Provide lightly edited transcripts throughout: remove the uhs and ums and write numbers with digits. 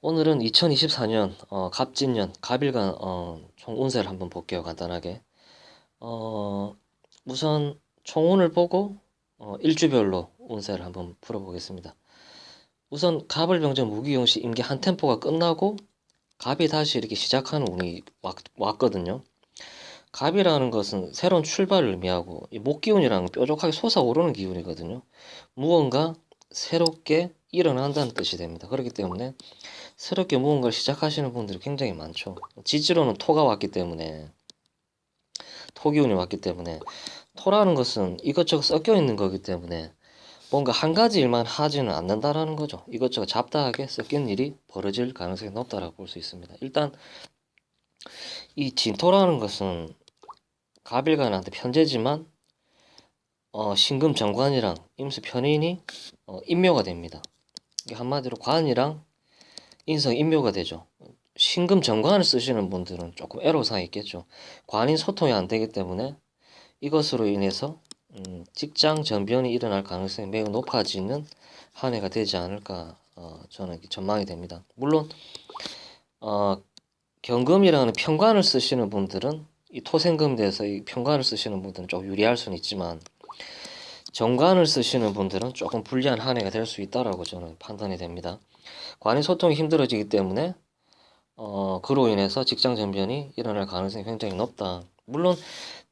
오늘은 2024년 갑진년 갑일간 총 운세를 한번 볼게요. 간단하게. 어, 우선 총운을 보고 일주별로 운세를 한번 풀어보겠습니다. 우선 갑을 병정 무기용시 임기 한 템포가 끝나고 갑이 다시 이렇게 시작하는 운이 왔거든요. 갑이라는 것은 새로운 출발을 의미하고 이 목기운이라는 건 뾰족하게 솟아오르는 기운이거든요. 무언가 새롭게 일어난다는 뜻이 됩니다. 그렇기 때문에 새롭게 무언가를 시작하시는 분들이 굉장히 많죠. 지지로는 토가 왔기 때문에, 토기운이 왔기 때문에, 토라는 것은 이것저것 섞여 있는 거기 때문에 뭔가 한 가지 일만 하지는 않는다라는 거죠. 이것저것 잡다하게 섞인 일이 벌어질 가능성이 높다라고 볼 수 있습니다. 일단 이 진토라는 것은 갑일간한테 편제지만 신금 정관이랑 임수 편인이 인묘가 됩니다. 이게 한마디로 관이랑 인성 인묘가 되죠. 신금 정관을 쓰시는 분들은 조금 애로사항이 있겠죠. 관인 소통이 안 되기 때문에 이것으로 인해서 직장 전변이 일어날 가능성이 매우 높아지는 한 해가 되지 않을까 저는 전망이 됩니다. 물론 어, 경금이라는 편관을 쓰시는 분들은 이 토생금에 대해서 이 편관을 쓰시는 분들은 좀 유리할 수는 있지만 정관을 쓰시는 분들은 조금 불리한 한 해가 될 수 있다라고 저는 판단이 됩니다. 관인 소통이 힘들어지기 때문에 그로 인해서 직장 전변이 일어날 가능성이 굉장히 높다. 물론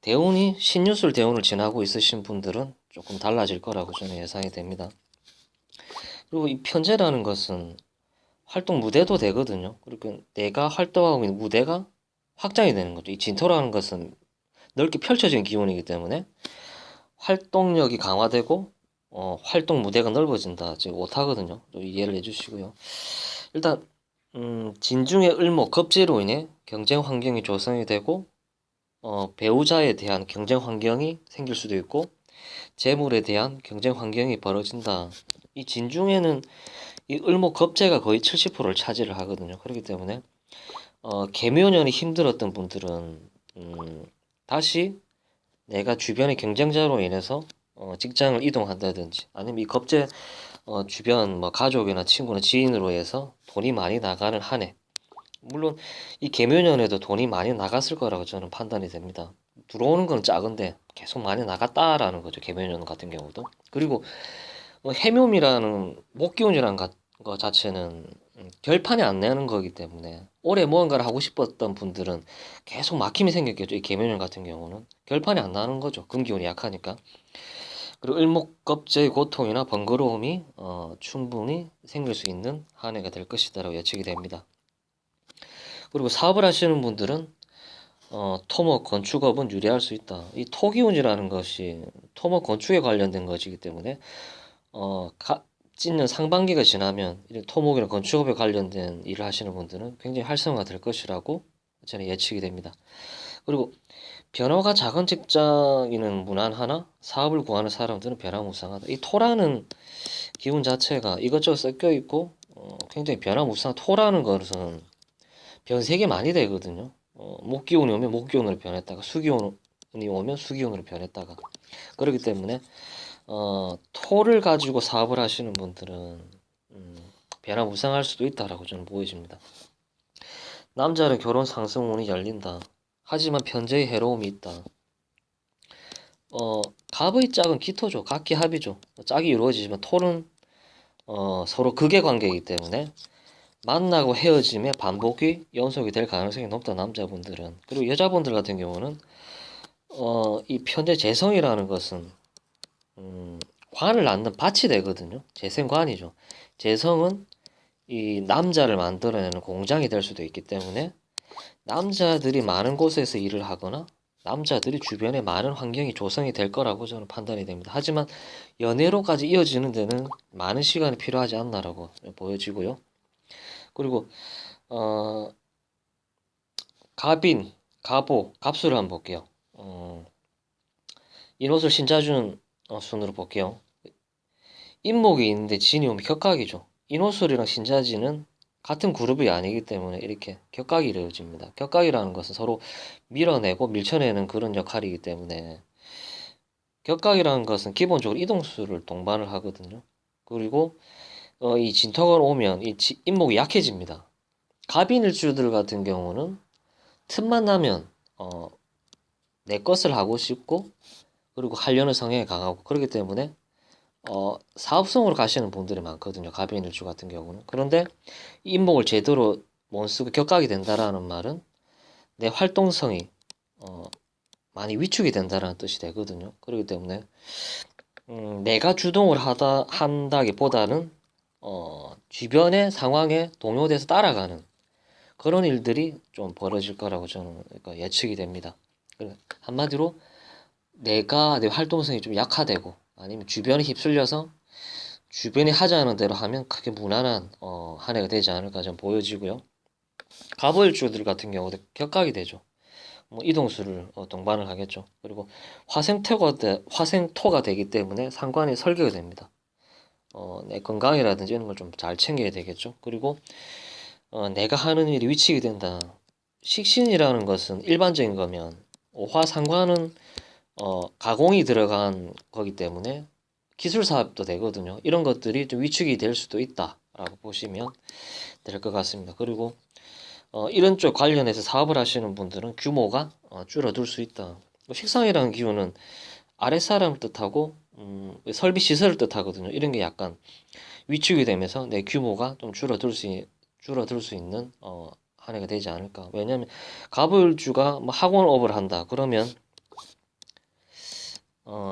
대운이 신유술 대운을 지나고 있으신 분들은 조금 달라질 거라고 저는 예상이 됩니다. 그리고 이 편제라는 것은 활동 무대도 되거든요. 그리고 내가 활동하고 있는 무대가 확장이 되는 거죠. 이 진토라는 것은 넓게 펼쳐진 기운이기 때문에 활동력이 강화되고 활동 무대가 넓어진다. 지금 오타거든요. 좀 이해를 해주시고요. 일단 진중의 을목 겁재로 인해 경쟁 환경이 조성이 되고 배우자에 대한 경쟁 환경이 생길 수도 있고 재물에 대한 경쟁 환경이 벌어진다. 이 진중에는 이 을목 겁재가 거의 70%를 차지를 하거든요. 그렇기 때문에 계묘년이 힘들었던 분들은 다시 내가 주변의 경쟁자로 인해서 직장을 이동한다든지 아니면 이 겁재 주변 뭐 가족이나 친구나 지인으로 해서 돈이 많이 나가는 한 해. 물론 이 계묘년에도 돈이 많이 나갔을 거라고 저는 판단이 됩니다. 들어오는 건 작은데 계속 많이 나갔다라는 거죠. 계묘년 같은 경우도. 그리고 해묘이라는 목기운이라는 거 자체는 결판이 안 나는 거기 때문에 올해 무언가를 하고 싶었던 분들은 계속 막힘이 생겼겠죠. 이 계묘년 같은 경우는 결판이 안 나는 거죠. 금기운이 약하니까. 그리고 을목겁제의 고통이나 번거로움이 충분히 생길 수 있는 한 해가 될 것이다라고 예측이 됩니다. 그리고 사업을 하시는 분들은 토목 건축업은 유리할 수 있다. 이 토기운이라는 것이 토목 건축에 관련된 것이기 때문에 찢는 상반기가 지나면 이런 토목이나 건축업에 관련된 일을 하시는 분들은 굉장히 활성화될 것이라고 저는 예측이 됩니다. 그리고 변화가 작은 직장인은 무난하나 사업을 구하는 사람들은 변화무쌍하다. 이 토라는 기운 자체가 이것저것 섞여 있고 굉장히 변화무쌍. 토라는 것은 변색이 많이 되거든요. 목기운이 오면 목기운으로 변했다가 수기운이 오면 수기운으로 변했다가 그렇기 때문에 토를 가지고 사업을 하시는 분들은 변화무쌍할 수도 있다라고 저는 보여집니다. 남자는 결혼 상승운이 열린다. 하지만 편제의 해로움이 있다. 갑의 짝은 기토죠. 각기합이죠. 짝이 이루어지지만 토는 서로 극의 관계이기 때문에 만나고 헤어짐의 반복이 연속이 될 가능성이 높다. 남자분들은. 그리고 여자분들 같은 경우는 이 편제 재성이라는 것은 관을 낳는 밭이 되거든요. 재생관이죠. 재성은 이 남자를 만들어내는 공장이 될 수도 있기 때문에 남자들이 많은 곳에서 일을 하거나 남자들이 주변에 많은 환경이 조성이 될 거라고 저는 판단이 됩니다. 하지만 연애로까지 이어지는 데는 많은 시간이 필요하지 않나라고 보여지고요. 그리고 어, 갑인, 갑오, 갑수를 한번 볼게요. 인옷을 신자준 순으로 볼게요. 인목이 있는데 진이 오면 격각이죠. 인호술이랑 신자지는 같은 그룹이 아니기 때문에 이렇게 격각이 이루어집니다. 격각이라는 것은 서로 밀어내고 밀쳐내는 그런 역할이기 때문에 격각이라는 것은 기본적으로 이동수를 동반을 하거든요. 그리고 이 진토가 오면 인목이 약해집니다. 갑인일주들 같은 경우는 틈만 나면 내 것을 하고 싶고 그리고 하려는 성향이 강하고 그렇기 때문에 사업성으로 가시는 분들이 많거든요. 갑인일주 같은 경우는. 그런데 이 인목을 제대로 못 쓰고 격각이 된다라는 말은 내 활동성이 많이 위축이 된다라는 뜻이 되거든요. 그렇기 때문에 내가 주동을 한다기보다는 주변의 상황에 동요돼서 따라가는 그런 일들이 좀 벌어질 거라고 저는 그러니까 예측이 됩니다. 한마디로 내가 내 활동성이 좀 약화되고 아니면 주변에 휩쓸려서 주변이 하자는 대로 하면 크게 무난한 한 해가 되지 않을까 좀 보여지고요. 갑오일주들 같은 경우도 격각이 되죠. 뭐 이동수를 동반을 하겠죠. 그리고 화생토가 되기 때문에 상관이 설계가 됩니다. 내 건강이라든지 이런 걸 좀 잘 챙겨야 되겠죠. 그리고 내가 하는 일이 위축이 된다. 식신이라는 것은 일반적인 거면 오화상관은 가공이 들어간 거기 때문에 기술 사업도 되거든요. 이런 것들이 좀 위축이 될 수도 있다라고 보시면 될 것 같습니다. 그리고 이런 쪽 관련해서 사업을 하시는 분들은 규모가 줄어들 수 있다. 식상이라는 기호는 아랫사람을 뜻하고 설비 시설을 뜻하거든요. 이런 게 약간 위축이 되면서 내 규모가 좀 줄어들 수 있는 한 해가 되지 않을까. 왜냐하면 갑을주가 뭐 학원업을 한다. 그러면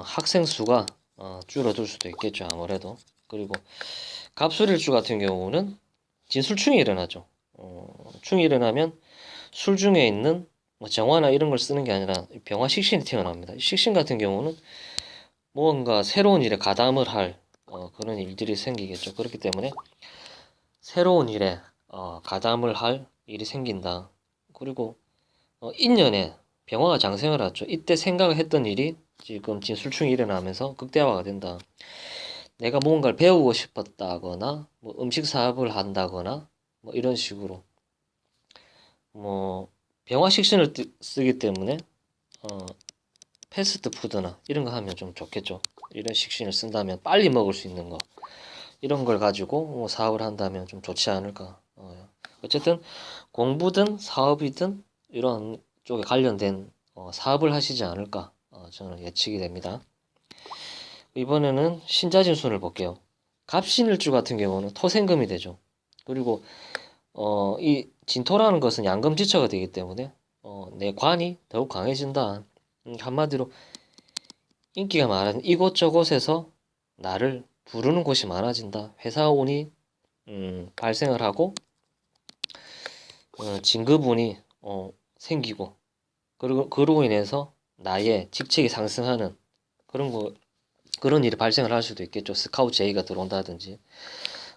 학생 수가 줄어들 수도 있겠죠. 아무래도. 그리고 갑술일주 같은 경우는 진술충이 일어나죠. 충이 일어나면 술 중에 있는 뭐 정화나 이런 걸 쓰는 게 아니라 병화 식신이 튀어나옵니다. 식신 같은 경우는 뭔가 새로운 일에 가담을 할 그런 일들이 생기겠죠. 그렇기 때문에 새로운 일에 가담을 할 일이 생긴다. 그리고 인년에 병화가 장생을 하죠. 이때 생각을 했던 일이 지금 진술충이 일어나면서 극대화가 된다. 내가 뭔가를 배우고 싶었다거나 뭐 음식 사업을 한다거나 뭐 이런 식으로 뭐 병화 식신을 쓰기 때문에 패스트푸드나 이런 거 하면 좀 좋겠죠. 이런 식신을 쓴다면 빨리 먹을 수 있는 거 이런 걸 가지고 뭐 사업을 한다면 좀 좋지 않을까. 어쨌든 공부든 사업이든 이런 쪽에 관련된 사업을 하시지 않을까 저는 예측이 됩니다. 이번에는 신자진순을 볼게요. 갑신일주 같은 경우는 토생금이 되죠. 그리고 이 진토라는 것은 양금지처가 되기 때문에 내 관이 더욱 강해진다. 한마디로 인기가 많아진 이곳저곳에서 나를 부르는 곳이 많아진다. 회사운이 발생을 하고 진급운이 생기고 그로 인해서 나의 직책이 상승하는 그런 일이 발생을 할 수도 있겠죠. 스카우트 제의가 들어온다든지.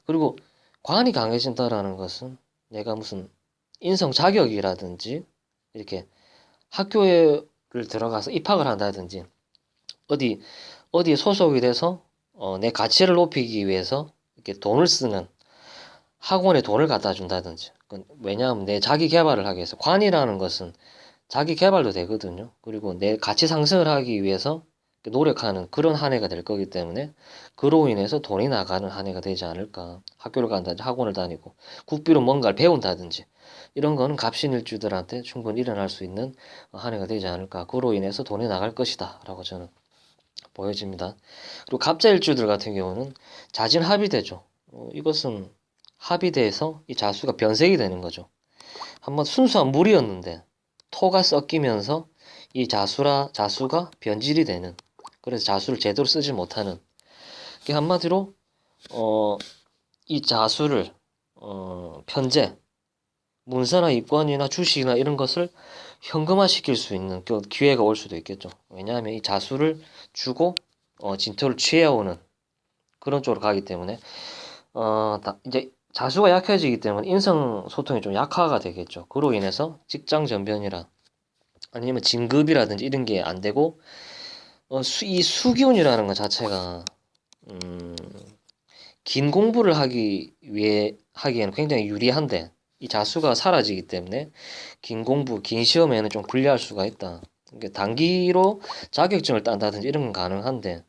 그리고 관이 강해진다라는 것은 내가 무슨 인성 자격이라든지 이렇게 학교를 들어가서 입학을 한다든지 어디에 소속이 돼서 내 가치를 높이기 위해서 이렇게 돈을 쓰는 학원에 돈을 갖다 준다든지. 왜냐하면 내 자기 개발을 하기 위해서 관이라는 것은 자기 개발도 되거든요. 그리고 내 가치 상승을 하기 위해서 노력하는 그런 한 해가 될 거기 때문에 그로 인해서 돈이 나가는 한 해가 되지 않을까. 학교를 간다든지 학원을 다니고 국비로 뭔가를 배운다든지 이런 거는 갑신일주들한테 충분히 일어날 수 있는 한 해가 되지 않을까. 그로 인해서 돈이 나갈 것이다 라고 저는 보여집니다. 그리고 갑자일주들 같은 경우는 자진합이 되죠. 이것은 합의돼서 이 자수가 변색이 되는 거죠. 한번 순수한 물이었는데 토가 섞이면서 이 자수가 변질이 되는, 그래서 자수를 제대로 쓰지 못하는, 이게 한마디로 이 자수를 편제, 문서나 입건이나 주식이나 이런 것을 현금화시킬 수 있는 그 기회가 올 수도 있겠죠. 왜냐하면 이 자수를 주고 진토를 취해오는 그런 쪽으로 가기 때문에 이제 자수가 약해지기 때문에 인성 소통이 좀 약화가 되겠죠. 그로 인해서 직장 전변이라 아니면 진급이라든지 이런 게 안 되고 이 수기운이라는 것 자체가 긴 공부를 하기에는 굉장히 유리한데 이 자수가 사라지기 때문에 긴 공부, 긴 시험에는 좀 불리할 수가 있다. 그러니까 단기로 자격증을 딴다든지 이런 건 가능한데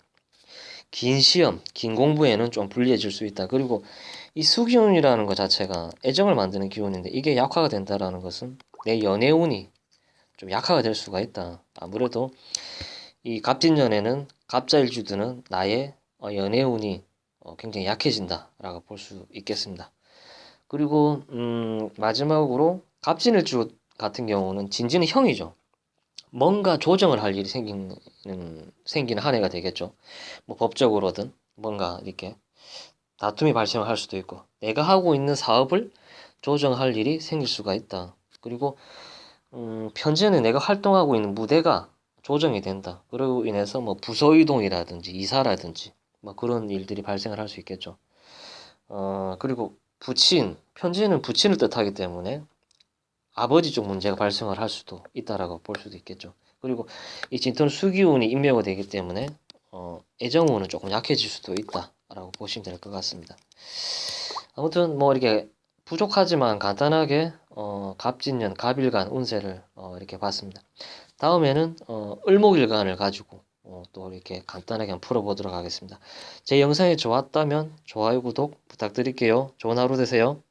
긴 시험, 긴 공부에는 좀 불리해질 수 있다. 그리고 이 수기운이라는 것 자체가 애정을 만드는 기운인데 이게 약화가 된다라는 것은 내 연애운이 좀 약화가 될 수가 있다. 아무래도 이 갑진년에는 갑자일주드는 나의 연애운이 굉장히 약해진다라고 볼 수 있겠습니다. 그리고 마지막으로 갑진일주 같은 경우는 진지는 형이죠. 뭔가 조정을 할 일이 생기는 한 해가 되겠죠. 뭐 법적으로든 뭔가 이렇게 다툼이 발생할 수도 있고 내가 하고 있는 사업을 조정할 일이 생길 수가 있다. 그리고 편지에는 내가 활동하고 있는 무대가 조정이 된다. 그로 인해서 뭐 부서 이동이라든지 이사라든지 뭐 그런 일들이 발생을 할 수 있겠죠. 그리고 부친, 편지는 부친을 뜻하기 때문에 아버지 쪽 문제가 발생을 할 수도 있다라고 볼 수도 있겠죠. 그리고 이 진토는 수기운이 인묘가 되기 때문에 애정운은 조금 약해질 수도 있다라고 보시면 될 것 같습니다. 아무튼 뭐 이렇게 부족하지만 간단하게 갑진년, 갑일간 운세를 이렇게 봤습니다. 다음에는 을목일간을 가지고 또 이렇게 간단하게 한번 풀어보도록 하겠습니다. 제 영상이 좋았다면 좋아요, 구독 부탁드릴게요. 좋은 하루 되세요.